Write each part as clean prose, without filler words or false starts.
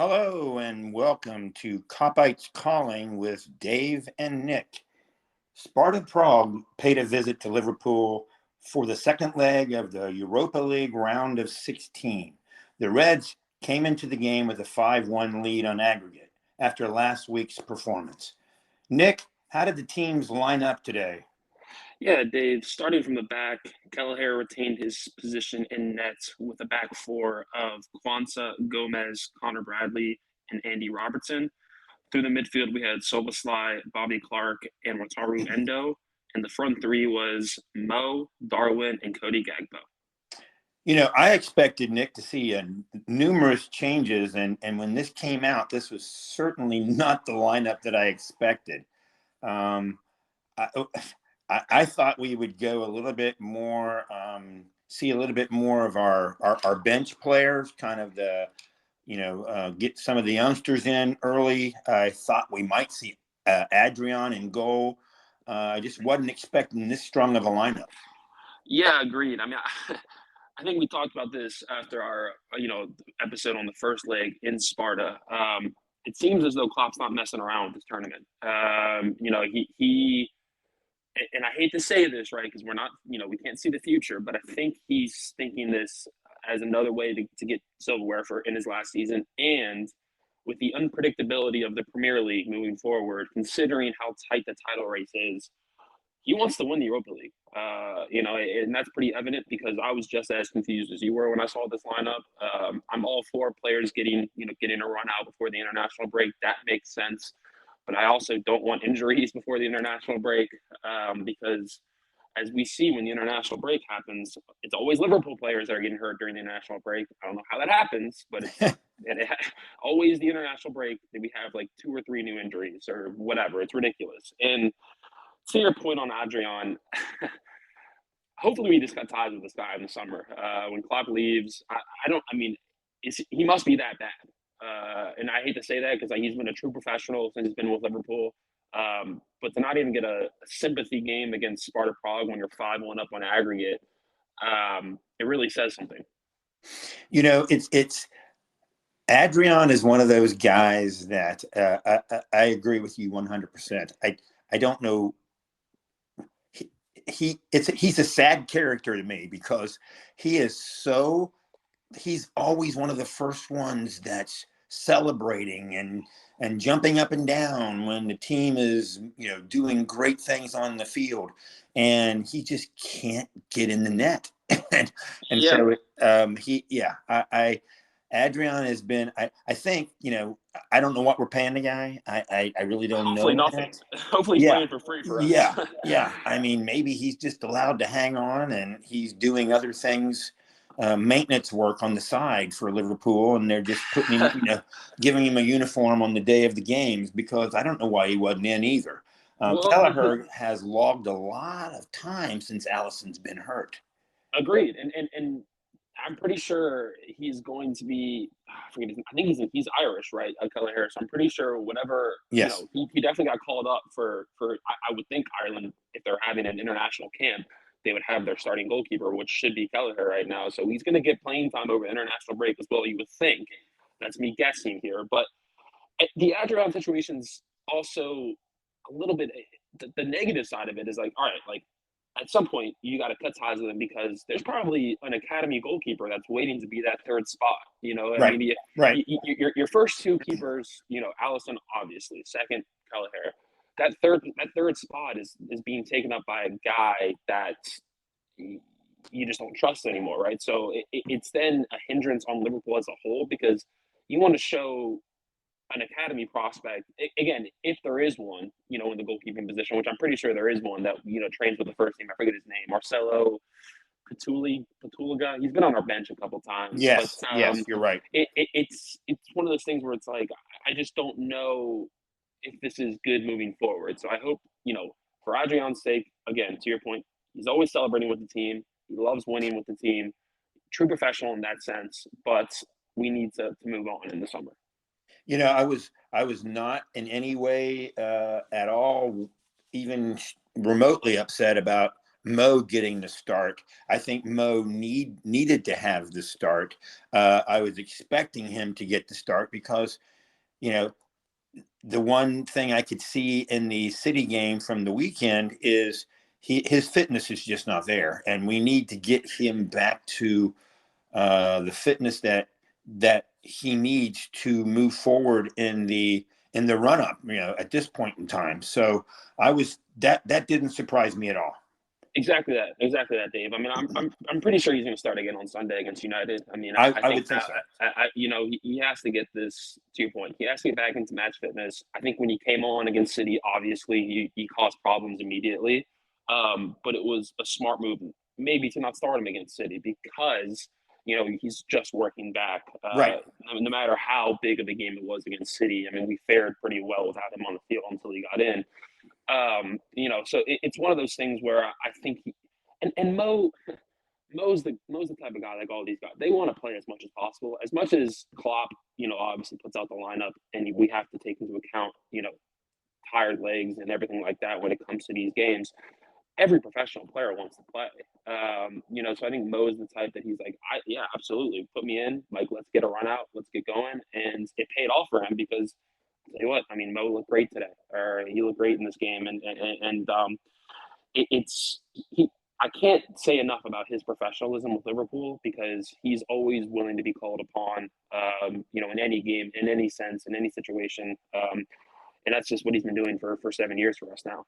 Hello and welcome to Kopites Calling with Dave and Nik. Sparta Prague paid a visit to Liverpool for the second leg of the Europa League round of 16. The Reds came into the game with a 5-1 lead on aggregate after last week's performance. Nik, how did the teams line up today? Yeah, Dave, starting from the back, Kelleher retained his position in net with a back four of Kwanzaa, Gomez, Connor Bradley, and Andy Robertson. Through the midfield, we had Soboslai, Bobby Clark, and Wataru Endo. And the front three was Mo, Darwin, and Cody Gagbo. I expected Nik to see numerous changes, and when this came out, this was certainly not the lineup that I expected. Um, I thought we would go a little bit more, see a little bit more of our bench players, kind of get some of the youngsters in early. I thought we might see Adrian in goal. I just wasn't expecting this strong of a lineup. Yeah, agreed. I mean, I think we talked about this after our, episode on the first leg in Sparta. It seems as though Klopp's not messing around with this tournament. He and I hate to say this, right, because we're not, we can't see the future, but I think he's thinking this as another way to get silverware for in his last season. And with the unpredictability of the Premier League moving forward, considering how tight the title race is, he wants to win the Europa League. And that's pretty evident because I was just as confused as you were when I saw this lineup. I'm all for players getting a run out before the international break. That makes sense. But I also don't want injuries before the international break because, as we see when the international break happens, it's always Liverpool players that are getting hurt during the international break. I don't know how that happens, but always the international break that we have like 2 or 3 new injuries or whatever. It's ridiculous. And to your point on Adrian, hopefully we just cut ties with this guy in the summer. When Klopp leaves, he must be that bad. And I hate to say that because he's been a true professional since he's been with Liverpool. But to not even get a sympathy game against Sparta Prague when you're 5-1 up on aggregate, it really says something. It's Adrian is one of those guys that I agree with you 100%. I don't know. He's a sad character to me because he's always one of the first ones that's celebrating and jumping up and down when the team is doing great things on the field, and he just can't get in the net. Adrian has been, I think, I don't know what we're paying the guy. I really don't know. Hopefully nothing. Hopefully he's playing for free for us. Yeah. I mean, maybe he's just allowed to hang on and he's doing other things, maintenance work on the side for Liverpool, and they're just putting him, giving him a uniform on the day of the games because I don't know why he wasn't in either. Kelleher has logged a lot of time since Alisson's been hurt. Agreed. And I'm pretty sure he's going to be. I think he's Irish, right? Kelleher. So I'm pretty sure whatever. Yes. He definitely got called up for. I would think Ireland, if they're having an international camp, they would have their starting goalkeeper, which should be Kelleher right now. So he's going to get playing time over the international break as well. You would think. That's me guessing here, but the Adrian situation's also a little bit. The negative side of it is like, all right, like. At some point, you got to cut ties with him because there's probably an academy goalkeeper that's waiting to be that third spot. Right. Your first 2 keepers, Alisson obviously, second Kelleher. That third spot is being taken up by a guy that you just don't trust anymore, right? So it's then a hindrance on Liverpool as a whole because you want to show an academy prospect, again, if there is one, in the goalkeeping position, which I'm pretty sure there is one that, trains with the first team. I forget his name, Marcelo Patulaga. He's been on our bench a couple times. Yes, yes, you're right. It's one of those things where it's like, I just don't know if this is good moving forward. So I hope, for Adrian's sake, again, to your point, he's always celebrating with the team. He loves winning with the team. True professional in that sense, but we need to move on in the summer. I was not in any way at all even remotely upset about Mo getting the start. I think Mo needed to have the start. I was expecting him to get the start because, you know, the one thing I could see in the City game from the weekend is his fitness is just not there, and we need to get him back to the fitness that he needs to move forward in the run up. You know, at this point in time. So I was that didn't surprise me at all. Exactly that, Dave. I mean, I'm pretty sure he's going to start again on Sunday against United. I mean, I I think would think that so. you know, he has to get this, to your point. He has to get back into match fitness. I think when he came on against City, obviously he caused problems immediately, but it was a smart move, maybe to not start him against City because you know he's just working back. Right. No matter how big of a game it was against City, I mean, we fared pretty well without him on the field until he got in. You know, so it's one of those things where I think and Mo's the type of guy like all these guys. They want to play as much as possible, as much as Klopp, you know, obviously puts out the lineup, and we have to take into account, you know, tired legs and everything like that when it comes to these games. Every professional player wants to play. You know, so I think Mo is the type that he's like, yeah, absolutely, put me in. Like, let's get a run out, let's get going, and it paid off for him because tell you what, I mean, Mo looked great today, or he looked great in this game, and it's he. I can't say enough about his professionalism with Liverpool because he's always willing to be called upon, you know, in any game, in any sense, in any situation, and that's just what he's been doing for 7 years for us now.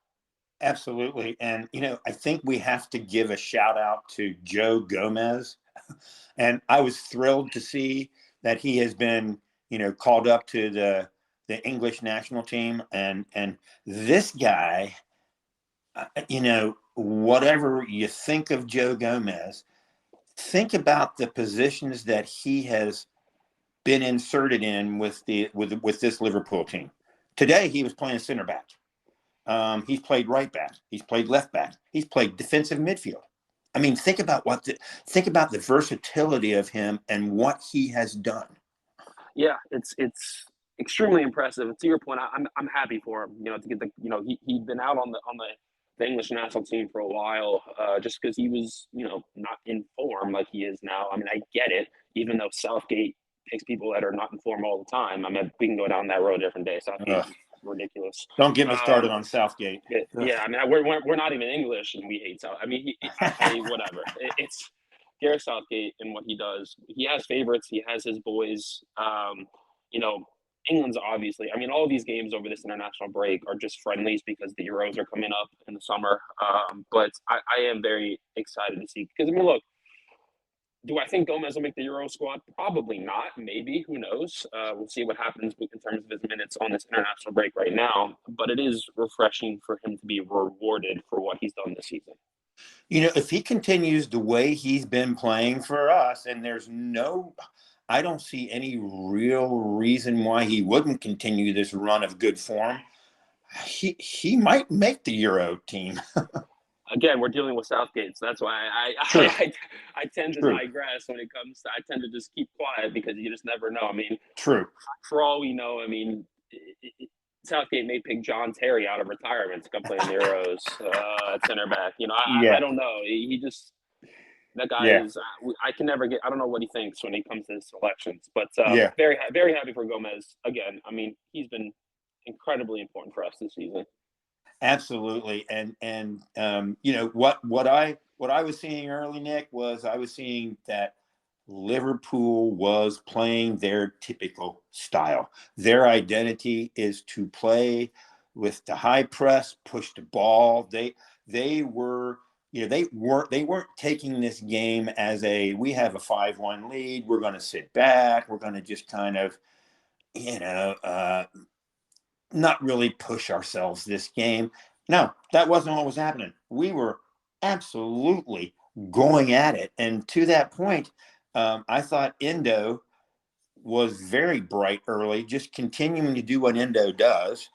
Absolutely. And, you know, I think we have to give a shout out to Joe Gomez. And I was thrilled to see that he has been, you know, called up to the English national team. And this guy, you know, whatever you think of Joe Gomez, think about the positions that he has been inserted in with this Liverpool team. Today, he was playing center back. He's played right back. He's played left back. He's played defensive midfield. I mean, think about the versatility of him and what he has done. Yeah, it's extremely impressive. To your point, I'm happy for him. You know, to get the you know he'd been out on the English national team for a while, just because he was you know not in form like he is now. I mean, I get it. Even though Southgate picks people that are not in form all the time, I mean, we can go down that road a different day. Southgate's Ugh, ridiculous. don't get me started Um, on Southgate. Ugh. yeah, I mean, we're not even English and we hate South. I mean, whatever. It's Gareth Southgate and what he does. He has favorites. He has his boys. You know, England's obviously. I mean, all of these games over this international break are just friendlies because the Euros are coming up in the summer. But I am very excited to see because I mean, look, do I think Gomez will make the Euro squad? Probably not. Maybe. Who knows? We'll see what happens in terms of his minutes on this international break right now. But it is refreshing for him to be rewarded for what he's done this season. You know, if he continues the way he's been playing for us, and I don't see any real reason why he wouldn't continue this run of good form. He might make the Euro team. Again, we're dealing with Southgate, so that's why True. I tend to True. digress when it comes to. I tend to just keep quiet because you just never know. I mean, True. for all we know, I mean, Southgate may pick John Terry out of retirement to come play in the Euros at center back. You know, I Yeah. don't know. He just that guy Yeah. is. I can never get. I don't know what he thinks when he comes to his selections, but Yeah. very happy for Gomez again. I mean, he's been incredibly important for us this season. Absolutely. And you know what I was seeing early, Nick, was I was seeing that Liverpool was playing their typical style. Their identity is to play with the high press, push the ball. They were, you know, they weren't taking this game as we have a 5-1 lead. We're going to sit back. We're going to just kind of, you know, not really push ourselves this game. No, that wasn't what was happening. We were absolutely going at it. And to that point, I thought Endo was very bright early, just continuing to do what Endo does.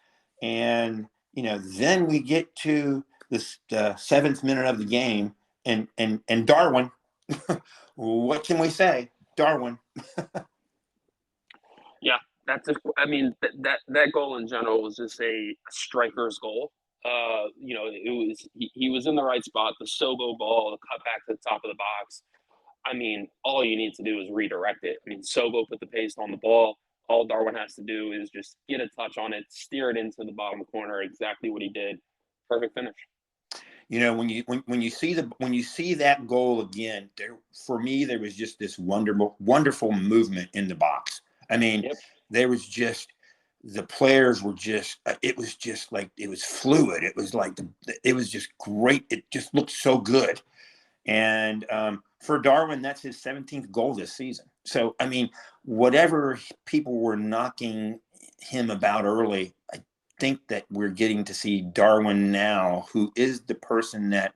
And, you know, then we get to the seventh minute of the game, and Darwin, what can we say? Darwin. Yeah, I mean that goal in general was just a striker's goal. he was in the right spot. The Sobo ball, the cut back to the top of the box. I mean, all you need to do is redirect it. I mean, Sobo put the pace on the ball. All Darwin has to do is just get a touch on it, steer it into the bottom corner. Exactly what he did. Perfect finish. When you see that goal again, for me there was just this wonderful movement in the box. I mean, yep. There was just the players were just it was just like it was fluid. It was like it was just great. It just looked so good. And for Darwin, that's his 17th goal this season. So I mean, whatever people were knocking him about early, I think that we're getting to see Darwin now, who is the person that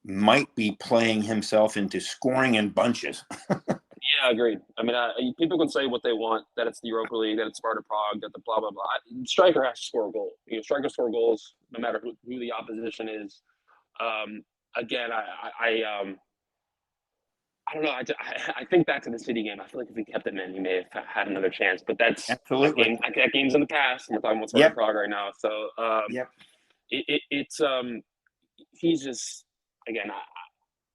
might be playing himself into scoring in bunches. Yeah, agreed. I mean, people can say what they want, that it's the Europa League, that it's Sparta Prague, that the blah, blah, blah. Striker has to score a goal. Striker score goals no matter who the opposition is. Again, I don't know. I think back to the City game. I feel like if we kept him in, he may have had another chance. But Absolutely. that game's in the past. And we're talking about Sparta Prague right now. So Yep. He's just, again,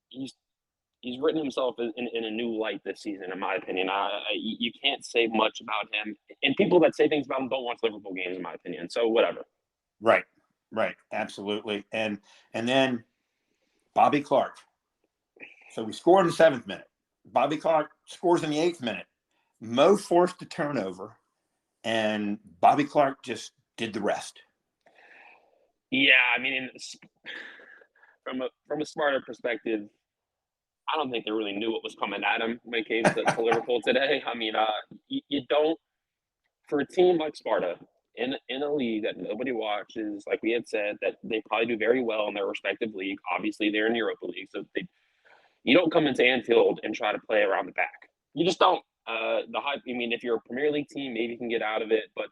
he's written himself in a new light this season, in my opinion. You can't say much about him, and people that say things about him don't watch Liverpool games, in my opinion. So whatever. Right, absolutely. And then Bobby Clark. So we scored in the 7th minute. Bobby Clark scores in the 8th minute. Mo forced a turnover, and Bobby Clark just did the rest. Yeah, I mean, from a Sparta perspective, I don't think they really knew what was coming at him when it came to Liverpool today. I mean, you don't, for a team like Sparta in a league that nobody watches, like we had said, that they probably do very well in their respective league. Obviously, they're in the Europa League, so you don't come into Anfield and try to play around the back. You just don't. I mean, if you're a Premier League team, maybe you can get out of it, but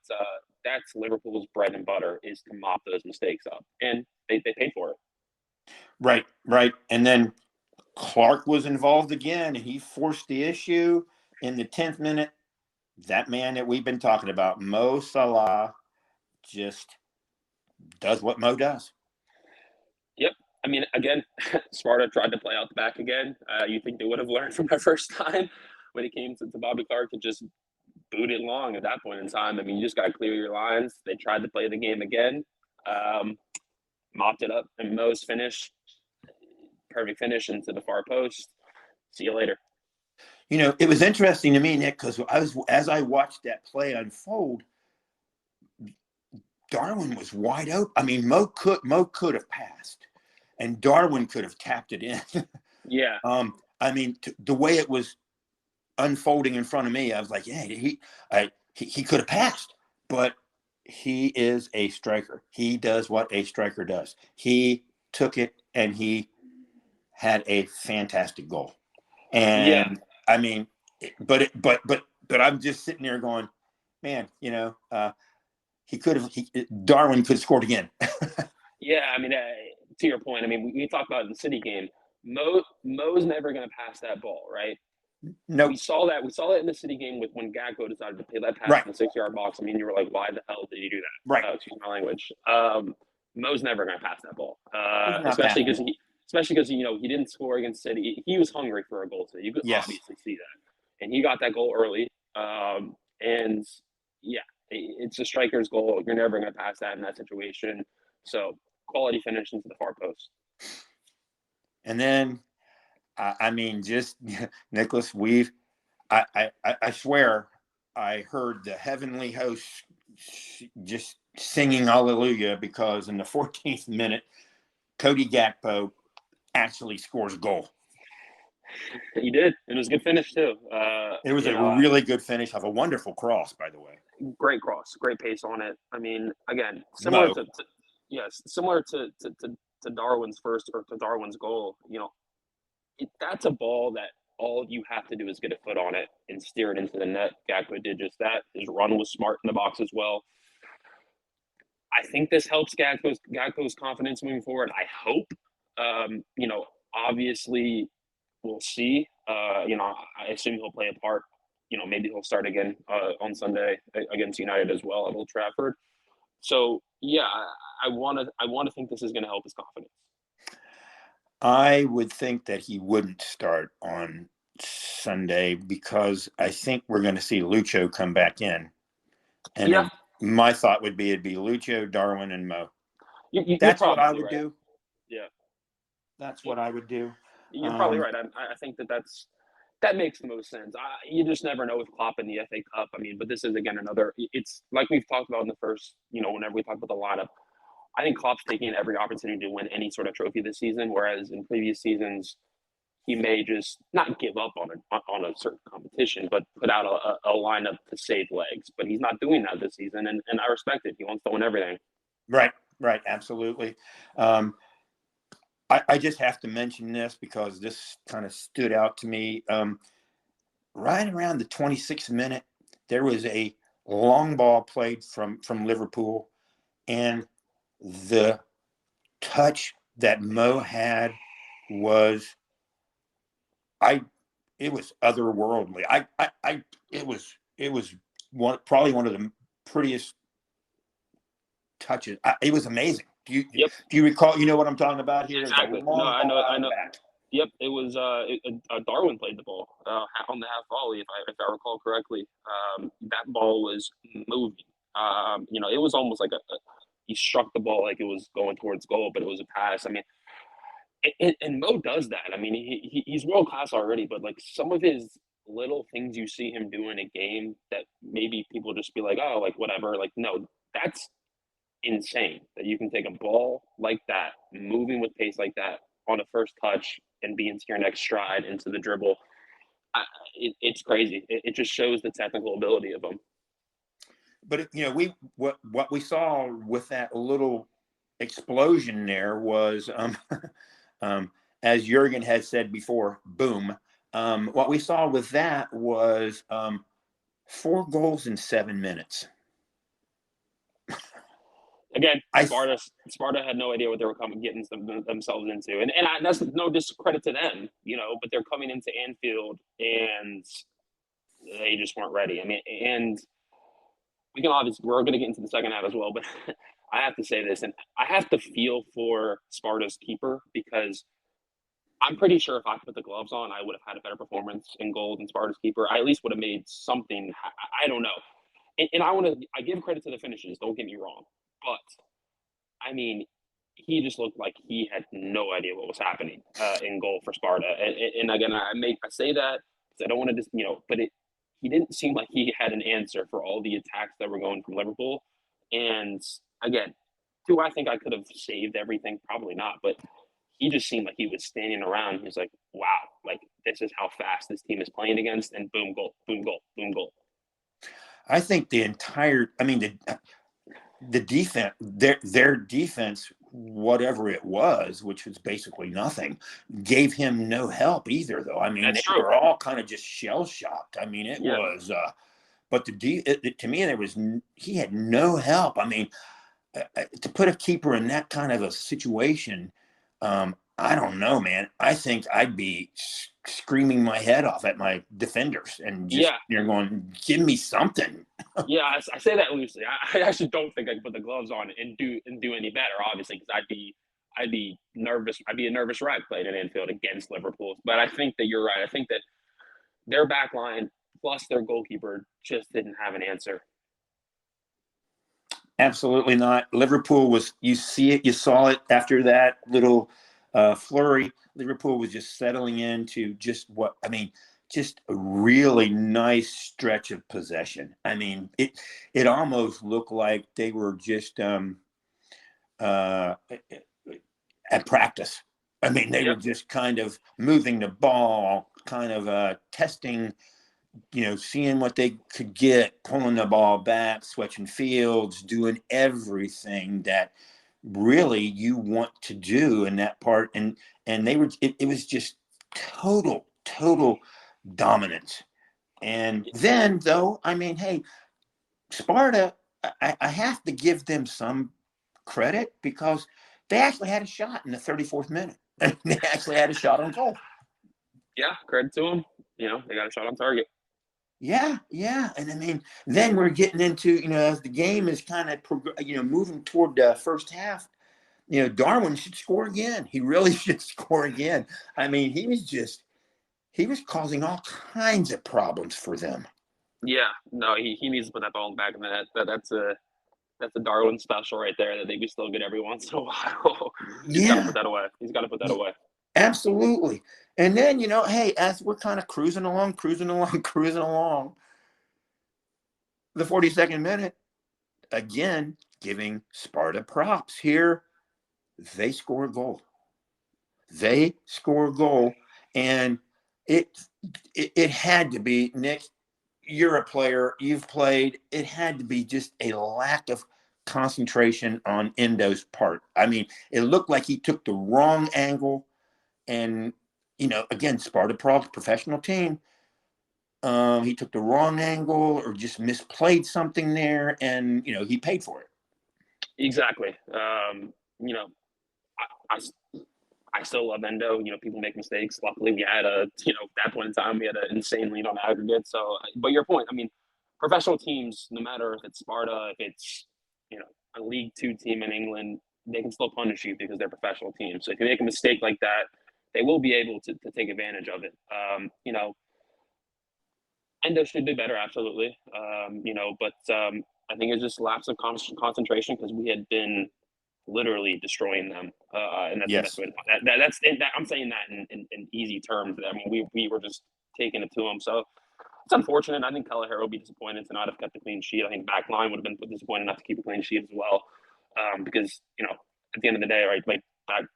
that's Liverpool's bread and butter, is to mop those mistakes up, and they paid for it. Right. And then Clark was involved again, and he forced the issue in the 10th minute. That man that we've been talking about, Mo Salah, just does what Mo does. Yep. I mean, again, Sparta tried to play out the back again. You think they would have learned from their first time when it came to Bobby Clark to just boot it long at that point in time. I mean, you just got to clear your lines. They tried to play the game again, mopped it up, and Mo's finish, perfect finish into the far post. See you later. It was interesting to me, Nik, because as I watched that play unfold, Darwin was wide open. I mean, Mo could have passed, and Darwin could have tapped it in. Yeah. I mean, the way it was unfolding in front of me, I was like, yeah, he could have passed, but he is a striker. He does what a striker does. He took it and he had a fantastic goal. And yeah. I mean, but I'm just sitting there going, man, Darwin could have scored again. Yeah, I mean, to your point, I mean, we talked about it in the City game. Mo's never going to pass that ball, right? No, We saw that in the City game with when Gakpo decided to play that pass right in the 6-yard box. I mean, you were like, why the hell did he do that? Right. Excuse my language. Mo's never going to pass that ball, He's especially because he didn't score against City. He was hungry for a goal today. You could obviously see that, and he got that goal early. And yeah, it's a striker's goal. You're never going to pass that in that situation. So quality finish into the far post. And then, I mean, just Nicholas, I swear, I heard the heavenly host just singing hallelujah, because in the 14th minute, Cody Gakpo actually scores a goal. He did. It was a good finish too. It was a really good finish of a wonderful cross, by the way. Great cross, great pace on it. I mean, again, similar to Darwin's first, or to Darwin's goal. That's a ball that all you have to do is get a foot on it and steer it into the net. Gakpo did just that. His run was smart in the box as well. I think this helps Gakpo's confidence moving forward. I hope. Obviously, we'll see. I assume he'll play a part. Maybe he'll start again on Sunday against United as well at Old Trafford. So yeah, I want to think this is going to help his confidence. I would think that he wouldn't start on Sunday because I think we're going to see Lucho come back in. And my thought would be it'd be Lucho, Darwin, and Mo. That's what I would do. Yeah. That's what I would do. You're probably right. I think that makes the most sense. You just never know with Klopp in the FA Cup. I mean, but this is, again, it's like we've talked about in the first, whenever we talk about the lineup. I think Klopp's taking every opportunity to win any sort of trophy this season, whereas in previous seasons, he may just not give up on a certain competition, but put out a lineup to save legs. But he's not doing that this season, and I respect it. He wants to win everything. Right, absolutely. I just have to mention this because this kind of stood out to me. Right around the 26th minute, there was a long ball played from Liverpool, and the touch that Mo had was it was otherworldly. It was probably one of the prettiest touches. It was amazing. Do you recall? You know what I'm talking about here? Exactly. No, I know. Yep, it was Darwin played the ball on the half volley, if I recall correctly. That ball was moving. It was almost like he struck the ball like it was going towards goal, but it was a pass. I mean, and Mo does that. I mean, he's world class already, but like some of his little things you see him do in a game that maybe people just be like, oh, like whatever. Like, no, that's insane that you can take a ball like that, moving with pace like that on a first touch and be into your next stride into the dribble. It's crazy. It just shows the technical ability of him. But what we saw with that little explosion there was, as Jurgen had said before, boom. What we saw with that was 4 goals in 7 minutes. Again, Sparta had no idea what they were getting themselves into, and that's no discredit to them, but they're coming into Anfield and they just weren't ready. I mean, and we're going to get into the second half as well, but I have to say this, and I have to feel for Sparta's keeper because I'm pretty sure if I put the gloves on, I would have had a better performance in goal than Sparta's keeper. I at least would have made something. I don't know, and I give credit to the finishes. Don't get me wrong. But, I mean, he just looked like he had no idea what was happening in goal for Sparta. And again, I say that because I don't want to just, but he didn't seem like he had an answer for all the attacks that were going from Liverpool. And again, do I think I could have saved everything? Probably not. But he just seemed like he was standing around. He was like, wow, like this is how fast this team is playing against. And boom, goal, boom, goal, boom, goal. I think the defense, their defense, whatever it was, which was basically nothing, gave him no help either, though. I mean, they were all kind of just shell shocked. I mean, it was, but to me, he had no help. I mean, to put a keeper in that kind of a situation, I don't know, man. I think I'd be screaming my head off at my defenders and just you're going, give me something. Yeah, I say that loosely. I actually don't think I could put the gloves on and do any better, obviously, because I'd be nervous. I'd be a nervous wreck playing at Anfield against Liverpool. But I think that you're right. I think that their back line plus their goalkeeper just didn't have an answer. Absolutely not. Liverpool was, you saw it after that little flurry. Liverpool was just settling into just a really nice stretch of possession. I mean, it almost looked like they were just at practice. I mean, they were just kind of moving the ball, kind of testing, seeing what they could get, pulling the ball back, switching fields, doing everything that really you want to do in that part. And they were, it was just total dominance. And then, though, I mean, hey, Sparta, I have to give them some credit because they actually had a shot in the 34th minute. They actually had a shot on goal. Yeah, credit to them. They got a shot on target. Yeah, yeah. And I mean, then we're getting into, as the game is kind of, moving toward the first half, Darwin should score again. He really should score again. I mean, he was causing all kinds of problems for them. Yeah, no, he needs to put that ball in the back of the net. That's a Darwin special right there that they be still good every once in a while. He's got to Yeah, put that away. He's got to put that away. absolutely. And then, hey, as we're kind of cruising along, cruising along, cruising along, the 42nd minute, again, giving Sparta props here. They score a goal. They score a goal. And it, it had to be, Nik, you're a player, you've played, it had to be just a lack of concentration on Endo's part. I mean, it looked like he took the wrong angle. And, again, Sparta Prague, professional team, he took the wrong angle or just misplayed something there, and he paid for it. Exactly. You know, I, I still love Endo. People make mistakes. Luckily, we had at that point in time, we had an insane lead on aggregate. So, but your point, I mean, professional teams, no matter if it's Sparta, if it's, you know, a League Two team in England, they can still punish you because they're professional teams. So if you make a mistake like that, they will be able to take advantage of it. Endo should do better, absolutely. But I think it's just lapse of concentration because we had been literally destroying them, and that's the best Yes. way to put that. I'm saying that in easy terms. I mean, we were just taking it to them. So it's unfortunate. I think Kelleher will be disappointed to not have kept the clean sheet. I think backline would have been disappointed not to keep a clean sheet as well, because at the end of the day, right, like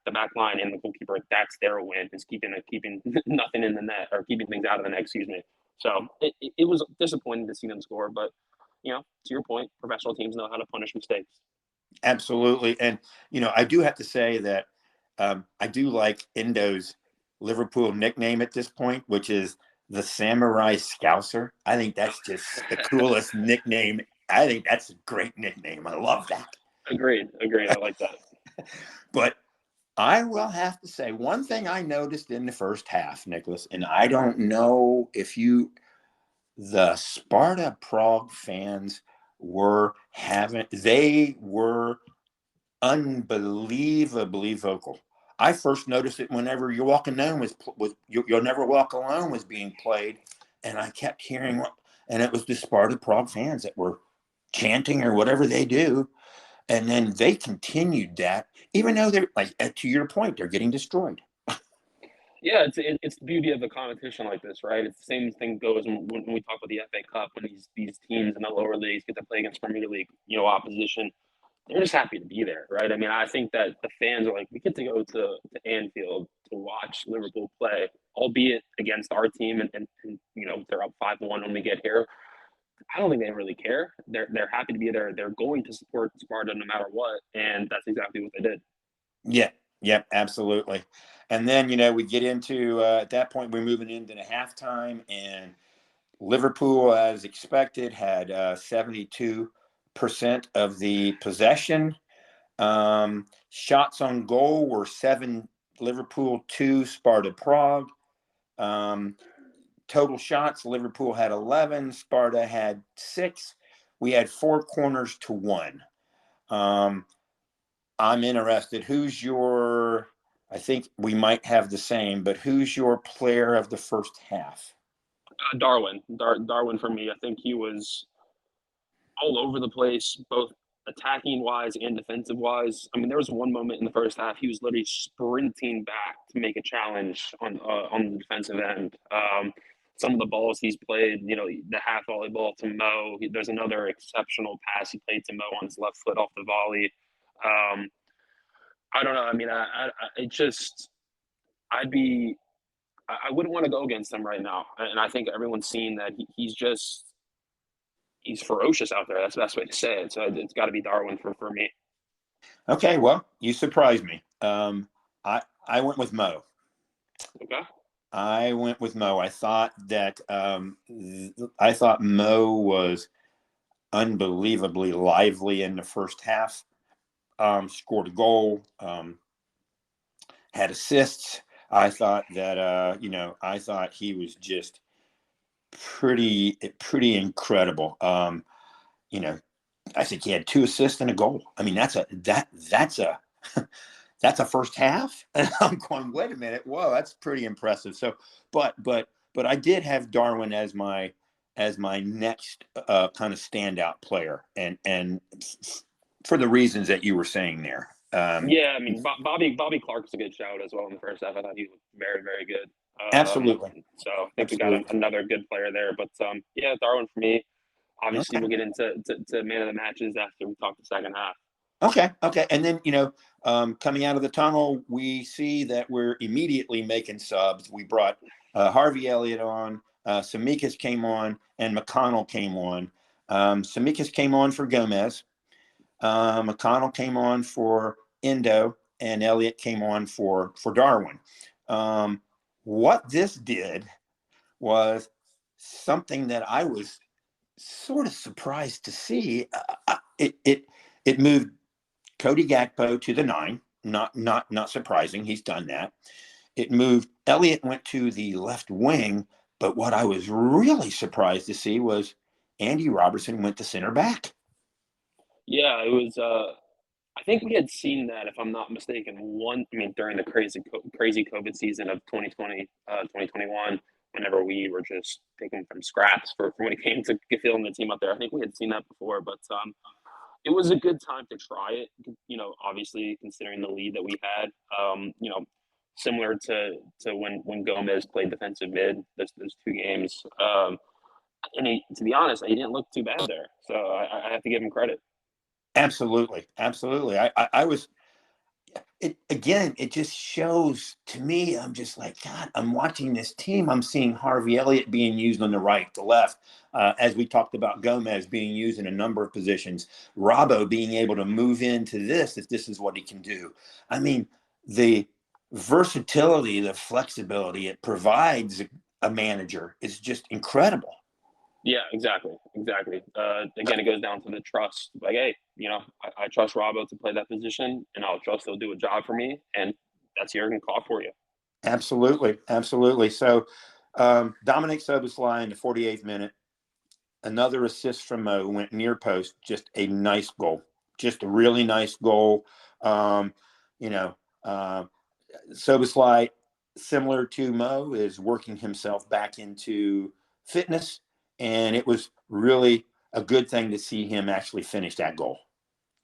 the back line and the goalkeeper, that's their win, is keeping nothing in the net or keeping things out of the net. Excuse me. So it was disappointing to see them score, but to your point, professional teams know how to punish mistakes. Absolutely. And, I do have to say that I do like Endo's Liverpool nickname at this point, which is the Samurai Scouser. I think that's just the coolest nickname. I think that's a great nickname. I love that. Agreed. I like that. But I will have to say one thing I noticed in the first half, Nicholas, and I don't know if the Sparta Prague fans they were unbelievably vocal. I first noticed it whenever "You're Walking Alone" was "You'll Never Walk Alone" was being played, and I kept hearing and it was the Sparta Prague fans that were chanting or whatever they do, and then they continued that, even though they're like, to your point, they're getting destroyed. Yeah, it's the beauty of a competition like this, right? It's the same thing goes when we talk about the FA Cup, when these teams in the lower leagues get to play against Premier League, opposition. They're just happy to be there, right? I mean, I think that the fans are like, we get to go to Anfield to watch Liverpool play, albeit against our team, and they're up 5-1 when we get here. I don't think they really care. They're happy to be there. They're going to support Sparta no matter what, and that's exactly what they did. Yeah, yep, absolutely. And then we get into at that point we're moving into the halftime, and Liverpool, as expected, had 72% of the possession. Shots on goal were 7 Liverpool, 2 Sparta Prague. Total shots, Liverpool had 11, Sparta had 6. We had 4 corners to 1. I'm interested. I think we might have the same, but who's your player of the first half? Darwin for me. I think he was all over the place, both attacking wise and defensive wise. I mean, there was one moment in the first half he was literally sprinting back to make a challenge on the defensive end. Some of the balls he's played, the half volleyball to Mo. There's another exceptional pass he played to Mo on his left foot off the volley. I don't know. I mean, it just I'd be I wouldn't want to go against him right now, and I think everyone's seen that he's ferocious out there. That's the best way to say it. So it's got to be Darwin for me. Okay, well, you surprised me. I went with Mo. Okay. I went with Mo. I thought that I thought Mo was unbelievably lively in the first half. Scored a goal, had assists. I thought that I thought he was just pretty incredible. You know, I think he had 2 assists and a goal. I mean, that's a that's a first half. And I'm going, wait a minute, whoa, that's pretty impressive. So, but I did have Darwin as my next kind of standout player, and for the reasons that you were saying there. Yeah, I mean, Bobby Clark's a good shout as well in the first half. I thought he was very, very good. Absolutely, So I think we got absolutely. another good player there. But yeah, Darwin for me. Obviously, Okay. we'll get into to man of the matches after we talk the second half. Okay. And then, coming out of the tunnel, we see that we're immediately making subs. We brought Harvey Elliott on, Samikas came on, and McConnell came on. Samikas came on for Gomez. McConnell came on for Endo, and Elliott came on for Darwin. What this did was something that I was sort of surprised to see. It moved Cody Gakpo to the 9. Not surprising. He's done that. It moved Elliott went to the left wing, but what I was really surprised to see was Andy Robertson went to center back. Yeah, it was. I think we had seen that, if I'm not mistaken, during the crazy COVID season of 2020, 2021, whenever we were just picking from scraps for when it came to filling the team up there. I think we had seen that before, but it was a good time to try it. Obviously considering the lead that we had, similar to when Gomez played defensive mid, those 2 games. And to be honest, he didn't look too bad there. So I have to give him credit. Absolutely. I was it again. It just shows to me. I'm just like, God. I'm watching this team. I'm seeing Harvey Elliott being used on the right, the left, as we talked about Gomez being used in a number of positions. Robbo being able to move into this if this is what he can do. I mean, the versatility, the flexibility it provides a manager is just incredible. Yeah, exactly. Again, it goes down to the trust. Like, hey, I trust Robbo to play that position, and I'll trust he'll do a job for me, and that's Jurgen Klopp for you. Absolutely. So Dominic Szoboszlai in the 48th minute, another assist from Mo, went near post, just a nice goal, just a really nice goal. You know, Szoboszlai, similar to Mo, is working himself back into fitness, and it was really a good thing to see him actually finish that goal.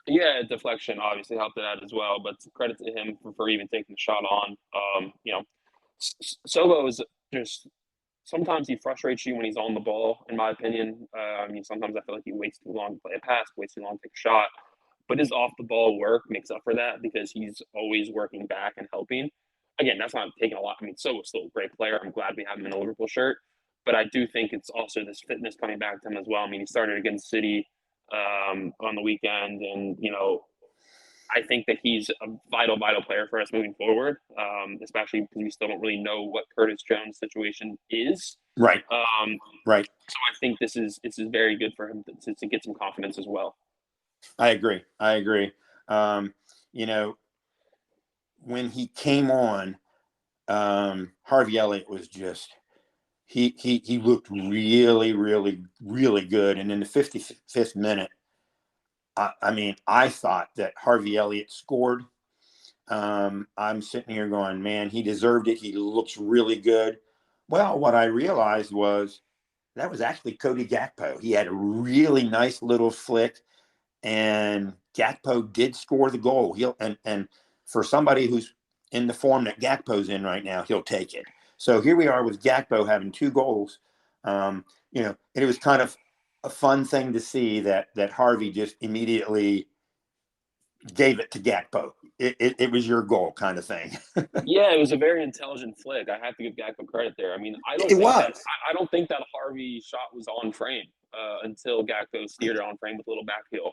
Yeah, deflection obviously helped it out as well, but credit to him for even taking the shot on. Solo is just sometimes he frustrates you when he's on the ball, in my opinion. Sometimes I feel like he waits too long to play a pass, waits too long to take a shot. But his off the ball work makes up for that because he's always working back and helping. Again, that's not taking a lot. Sobo's still a great player. I'm glad we have him in a Liverpool shirt. But I do think it's also this fitness coming back to him as well. He started against City on the weekend, and I think that he's a vital player for us moving forward, especially because we still don't really know what Curtis Jones' situation is. Right. Right. So I think this is very good for him to get some confidence as well. I agree. When he came on, Harvey Elliott was just he looked really good. And in the 55th minute, I thought that Harvey Elliott scored. I'm sitting here going, man, he deserved it. He looks really good. Well, what I realized was that was actually Cody Gakpo. He had a really nice little flick, and Gakpo did score the goal. And for somebody who's in the form that Gakpo's in right now, he'll take it. So here we are with Gakpo having 2 goals. It was kind of a fun thing to see that Harvey just immediately gave it to Gakpo. It was your goal kind of thing. Yeah, it was a very intelligent flick. I have to give Gakpo credit there. I don't think that Harvey shot was on frame until Gakpo steered it on frame with a little back heel.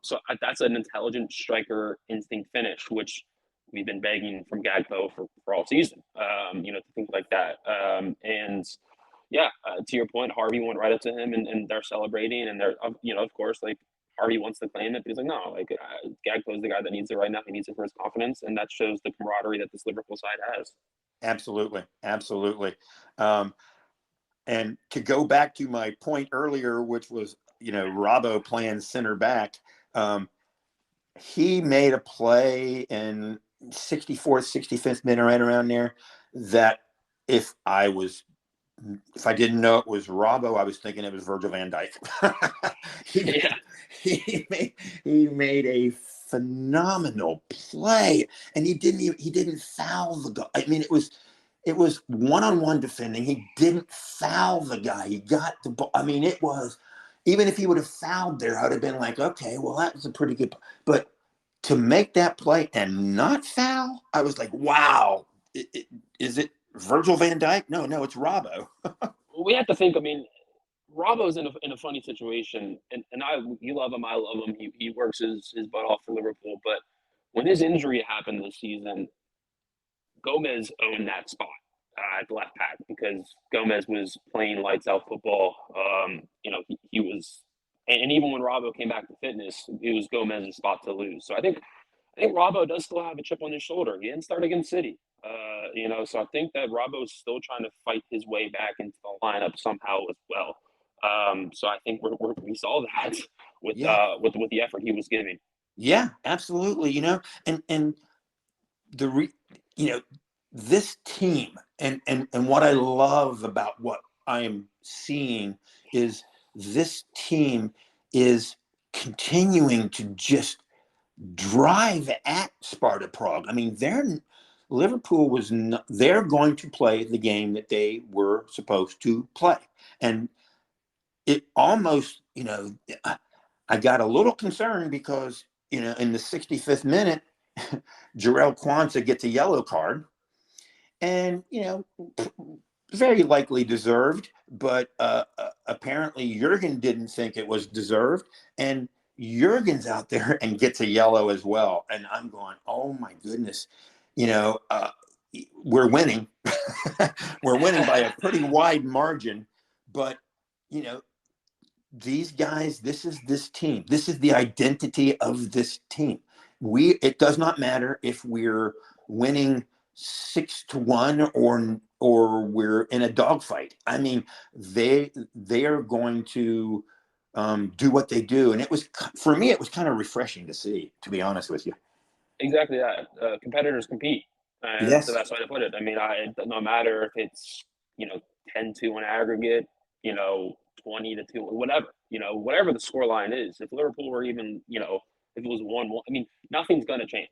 So that's an intelligent striker instinct finish, which we've been begging from Gakpo for all season. To think like that. And yeah, to your point, Harvey went right up to him, and they're celebrating, and they're of course, like, Harvey wants to claim it, but he's like, no, like, Gakpo is the guy that needs it right now. He needs it for his confidence, and that shows the camaraderie that this Liverpool side has. Absolutely. And to go back to my point earlier, which was, Robbo playing center back, he made a play in 64th, 65th minute, right around there, that if I didn't know it was Robbo, I was thinking it was Virgil van Dijk. Yeah. he made a phenomenal play, and he didn't foul the guy. I mean, it was one-on-one defending. He didn't foul the guy. He got the ball. I mean, it was, even if he would have fouled there, I'd have been like, okay, well, that was a pretty good. But to make that play and not foul, I was like, wow. Is it Virgil van Dijk? No, it's Robbo. We have to think. I mean, Robbo's in a funny situation, and you love him, I love him. He works his butt off for Liverpool, but when his injury happened this season, Gomez owned that spot at the left back because Gomez was playing lights out football. He was, and even when Robbo came back to fitness, it was Gomez's spot to lose. So I think Robbo does still have a chip on his shoulder. He didn't start against City. So I think that Robbo's still trying to fight his way back into the lineup somehow as well. So I think we saw that with with the effort he was giving. Yeah, absolutely. And the this team, and what I love about what I am seeing is this team is continuing to just drive at Sparta Prague. I mean, Liverpool was not, they're going to play the game that they were supposed to play, and it almost, I got a little concerned because in the 65th minute, Jarrell Kwanzaa gets a yellow card, and very likely deserved, but apparently Jurgen didn't think it was deserved, and Jurgen's out there and gets a yellow as well. And I'm going, oh my goodness, we're winning. We're winning by a pretty wide margin, but these guys, this is this team. This is the identity of this team. It does not matter if we're winning 6-1 or we're in a dogfight. I mean, they are going to do what they do, and for me, it was kind of refreshing to see, to be honest with you. Exactly that. Competitors compete, and that's the Yes. best way to put it. I mean, no matter if it's 10-2 in aggregate, 20-2, whatever, whatever the score line is. If Liverpool were even, if it was 1-1, I mean, nothing's gonna change.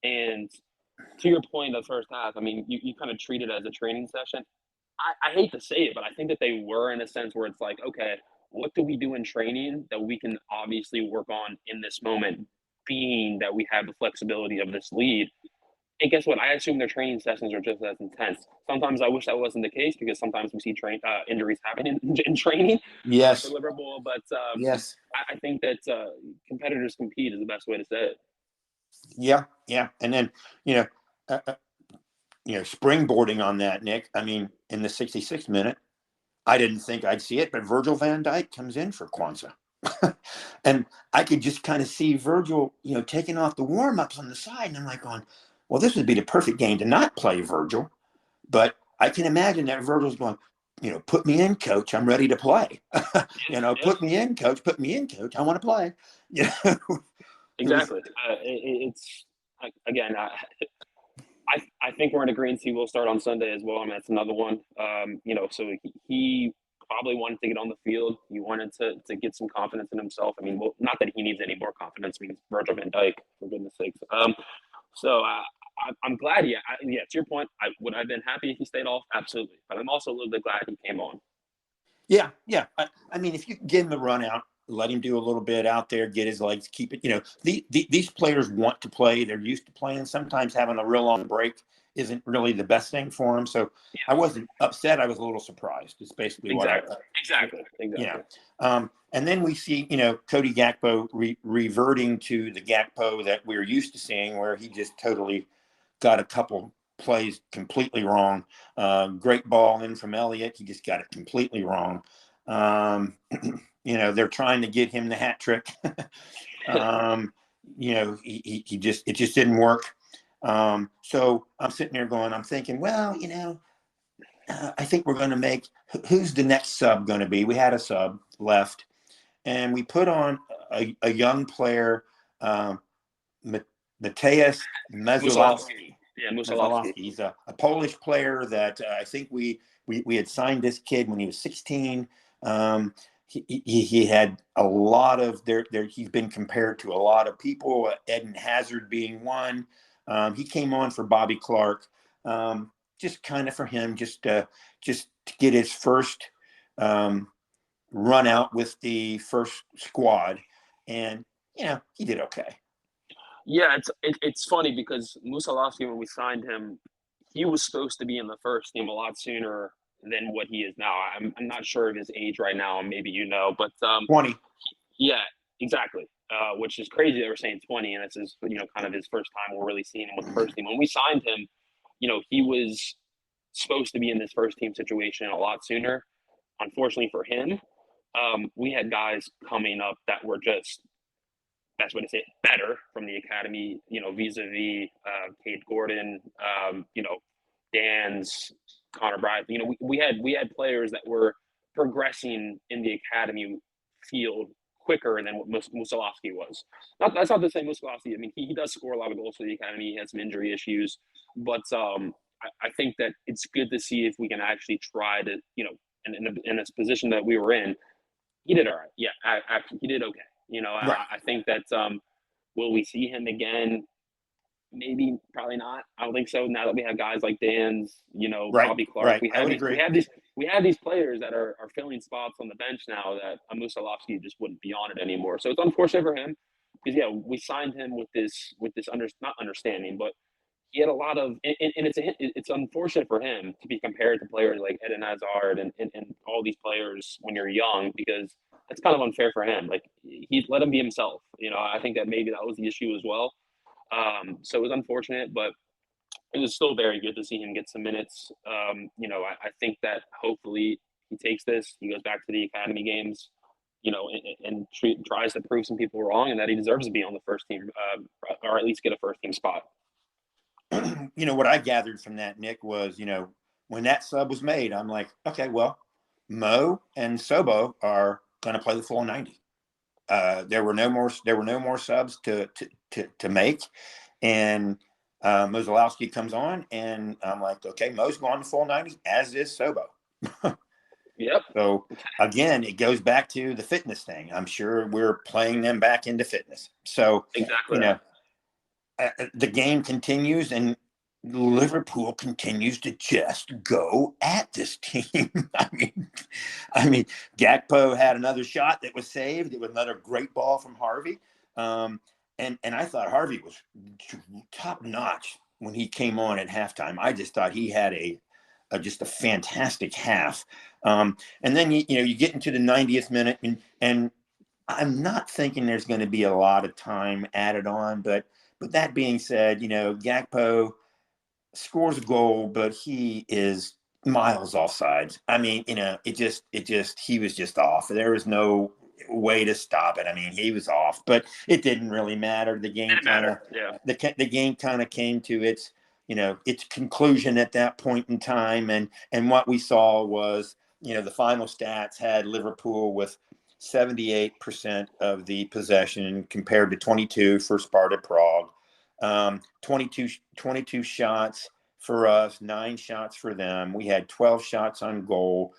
And to your point, the first half, I mean, you kind of treat it as a training session. I hate to say it, but I think that they were in a sense where it's like, okay, what do we do in training that we can obviously work on in this moment, being that we have the flexibility of this lead? And guess what? I assume their training sessions are just as intense. Sometimes I wish that wasn't the case because sometimes we see injuries happen in training for Yes. Liverpool. But Yes. I think that competitors compete is the best way to say it. Yeah. Yeah. And then, uh, uh, springboarding on that, Nick. I mean, in the 66th minute, I didn't think I'd see it, but Virgil van Dijk comes in for Kwanzaa. And I could just kind of see Virgil, taking off the warm-ups on the side. And I'm like going, well, this would be the perfect game to not play Virgil. But I can imagine that Virgil's going, put me in, coach. I'm ready to play. Put me in, coach. Put me in, coach. I want to play. Exactly. It's again. I think we're in agreement. He will start on Sunday as well. I mean, that's another one. So he probably wanted to get on the field. He wanted to get some confidence in himself. I mean, well, not that he needs any more confidence. I mean, it's Virgil van Dijk, for goodness sakes. I'm glad. Yeah, to your point, would I've been happy if he stayed off? Absolutely. But I'm also a little bit glad he came on. Yeah, yeah. I mean, if you give him a run out, let him do a little bit out there, get his legs, keep it. These players want to play. They're used to playing. Sometimes having a real long break isn't really the best thing for them. So I wasn't upset. I was a little surprised. It's basically Exactly. And then we see, Cody Gakpo reverting to the Gakpo that we're used to seeing, where he just totally got a couple plays completely wrong. Great ball in from Elliott. He just got it completely wrong. They're trying to get him the hat trick. It just didn't work. So I'm sitting there going, I'm thinking, well, I think we're going to make, who's the next sub going to be? We had a sub left, and we put on a young player, Mateusz Mazułowski. Yeah, Musalowski. Mazułowski. He's a Polish player that I think we had signed this kid when he was 16. He had a lot of he's been compared to a lot of people, Eden Hazard being one. He came on for Bobby Clark, just kind of for him, just to get his first run out with the first squad, and he did okay. Yeah, it's funny because Musalowski, when we signed him, he was supposed to be in the first team a lot sooner than what he is now. I'm not sure of his age right now, maybe but 20. yeah, exactly. Which is crazy that we're saying 20, and it's his kind of his first time we're really seeing him with the first team. When we signed him, he was supposed to be in this first team situation a lot sooner. Unfortunately for him, we had guys coming up that were just, best way to say it, better from the academy, vis-a-vis Cade Gordon, Dan's, Connor Bryant. We had players that were progressing in the academy field quicker than what Musalowski was. That's not to say Musalowski. I mean, he does score a lot of goals for the academy. He had some injury issues, but I think that it's good to see if we can actually try to, in a position that we were in, he did all right. Yeah, actually, he did okay. Right. I think that will we see him again? Maybe, probably not. I don't think so. Now that we have guys like Dan's, Right. Bobby Clark, Right. we have these players that are filling spots on the bench now that Musalowski just wouldn't be on it anymore. So it's unfortunate for him because we signed him with this not understanding, but he had a lot of, and it's unfortunate for him to be compared to players like Eden Hazard and all these players when you're young, because that's kind of unfair for him. Like, he's let him be himself. I think that maybe that was the issue as well. So it was unfortunate, but it was still very good to see him get some minutes. I think that hopefully he takes this, he goes back to the academy games, and tries to prove some people wrong, and that he deserves to be on the first team, or at least get a first team spot. What I gathered from that, Nik, was, when that sub was made, I'm like, okay, well, Mo and Sobo are going to play the full 90. There were no more subs to make, and Mozolowski comes on, and I'm like, okay, Mo's going to full 90, as is Sobo. Yep. So again, it goes back to the fitness thing. I'm sure we're playing them back into fitness. So exactly, the game continues, and Liverpool continues to just go at this team. I mean, Gakpo had another shot that was saved. It was another great ball from Harvey. And I thought Harvey was top notch when he came on at halftime. I just thought he had just a fantastic half. And then you get into the 90th minute, and I'm not thinking there's going to be a lot of time added on, but that being said, Gakpo scores a goal, but he is miles offsides. I mean, he was just off. There was no way to stop it. I mean, he was off, but it didn't really matter. The game the game kind of came to its conclusion at that point in time, and what we saw was, the final stats had Liverpool with 78% of the possession compared to 22 for Sparta Prague. 22 shots for us, 9 shots for them. We had 12 shots on goal.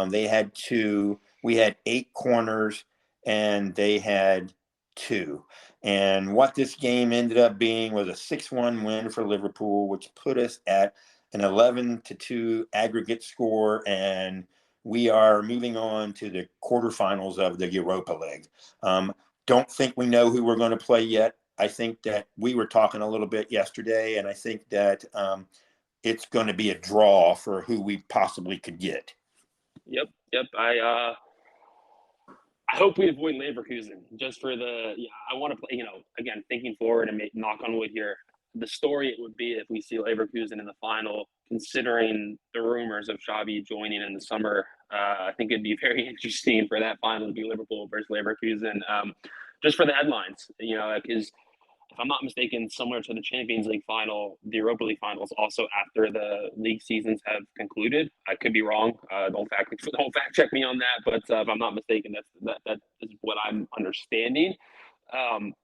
They had 2. We had 8 corners, and they had 2. And what this game ended up being was a 6-1 win for Liverpool, which put us at an 11-2 aggregate score, and we are moving on to the quarterfinals of the Europa League. Don't think we know who we're going to play yet. I think that we were talking a little bit yesterday, and I think that it's going to be a draw for who we possibly could get. Yep. I hope we avoid Leverkusen just for I want to play, again, thinking forward and knock on wood here. The story it would be if we see Leverkusen in the final, considering the rumors of Xavi joining in the summer. I think it'd be very interesting for that final to be Liverpool versus Leverkusen, just for the headlines, because I I'm not mistaken, similar to the Champions League final, the Europa League finals, also after the league seasons have concluded. I could be wrong. Don't fact check me on that. But if I'm not mistaken, that is what I'm understanding.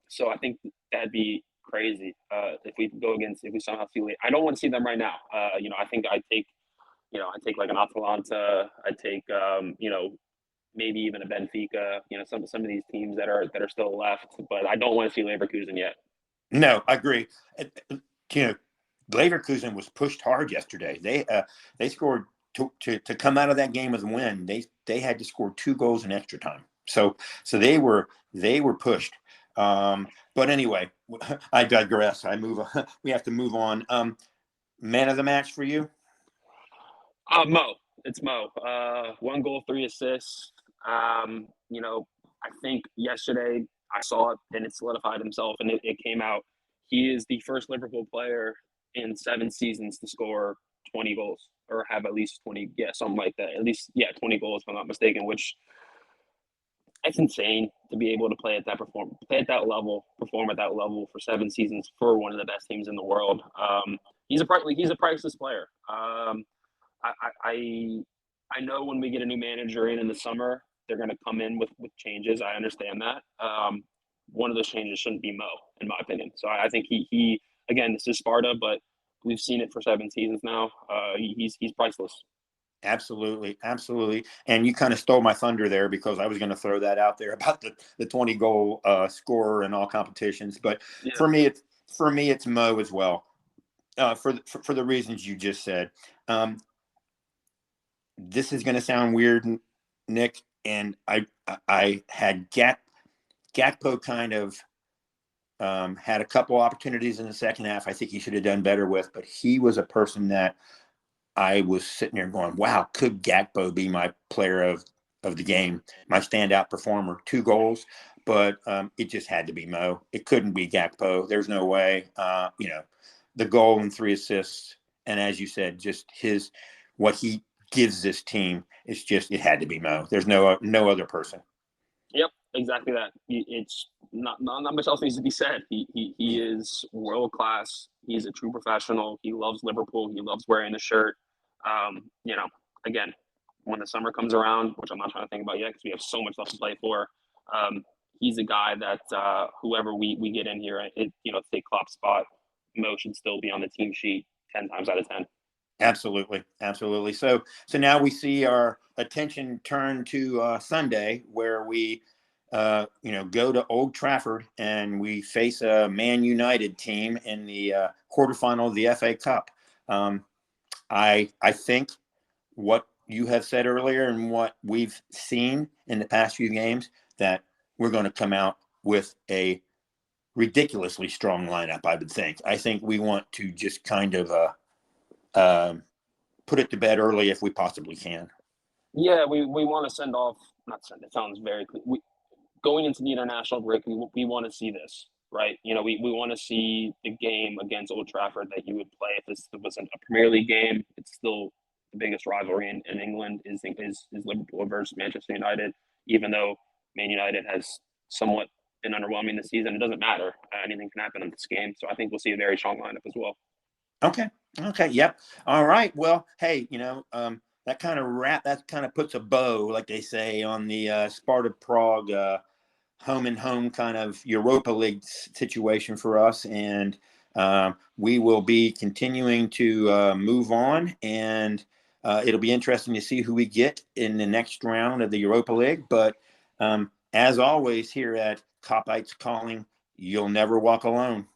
So I think that'd be crazy if we somehow see. I don't want to see them right now. I think I take like an Atalanta. I take maybe even a Benfica. Some of these teams that are still left, but I don't want to see Leverkusen yet. No, I agree. You know, Leverkusen was pushed hard yesterday. They scored to come out of that game with a win. They had to score 2 goals in extra time. So they were pushed. But anyway, I digress. We have to move on. Man of the match for you? Mo. It's Mo. 1 goal, 3 assists. I think yesterday I saw it and it solidified himself and it came out. He is the first Liverpool player in 7 seasons to score 20 goals or have at least 20, something like that. At least, 20 goals, if I'm not mistaken, which it's insane to be able to play at that level, perform at that level for 7 seasons for one of the best teams in the world. He's a priceless player. I know when we get a new manager in the summer, they're going to come in with changes. I understand that. One of those changes shouldn't be Mo, in my opinion. So I think he again, this is Sparta, but we've seen it for 7 seasons now. He's priceless. Absolutely, absolutely. And you kind of stole my thunder there because I was going to throw that out there about the 20 goal scorer in all competitions. But Yeah. for me, it's Mo as well. For the reasons you just said. This is going to sound weird, Nik, and I had Gakpo kind of had a couple opportunities in the second half. I think he should have done better with, but he was a person that I was sitting there going, "Wow, could Gakpo be my player of the game, my standout performer?" 2 goals, but it just had to be Mo. It couldn't be Gakpo. There's no way. The goal and 3 assists, and as you said, just what he gives this team, it had to be Mo. There's no other person. Yep, exactly that. It's not much else needs to be said. He is world class. He's a true professional. He loves Liverpool. He loves wearing the shirt. Again, when the summer comes around, which I'm not trying to think about yet because we have so much left to play for, he's a guy that whoever we get in here, take Klopp's spot, Mo should still be on the team sheet 10 times out of 10. Absolutely. So now we see our attention turn to Sunday, where we go to Old Trafford and we face a Man United team in the quarterfinal of the FA Cup. I think what you have said earlier and what we've seen in the past few games, that we're going to come out with a ridiculously strong lineup. I think we want to just kind of put it to bed early if we possibly can. Yeah, we want to send off. Not send. It sounds very clear. Going into the international break, we want to see this, right? We want to see the game against Old Trafford that you would play if this wasn't a Premier League game. It's still the biggest rivalry in England is Liverpool versus Manchester United. Even though Man United has somewhat been underwhelming this season, it doesn't matter. Anything can happen in this game. So I think we'll see a very strong lineup as well. Okay. Yep. All right. Well, hey, that kind of puts a bow, like they say, on the Sparta Prague home and home kind of Europa League situation for us. And we will be continuing to move on, and it'll be interesting to see who we get in the next round of the Europa League. But as always, here at Kopites Calling, you'll never walk alone.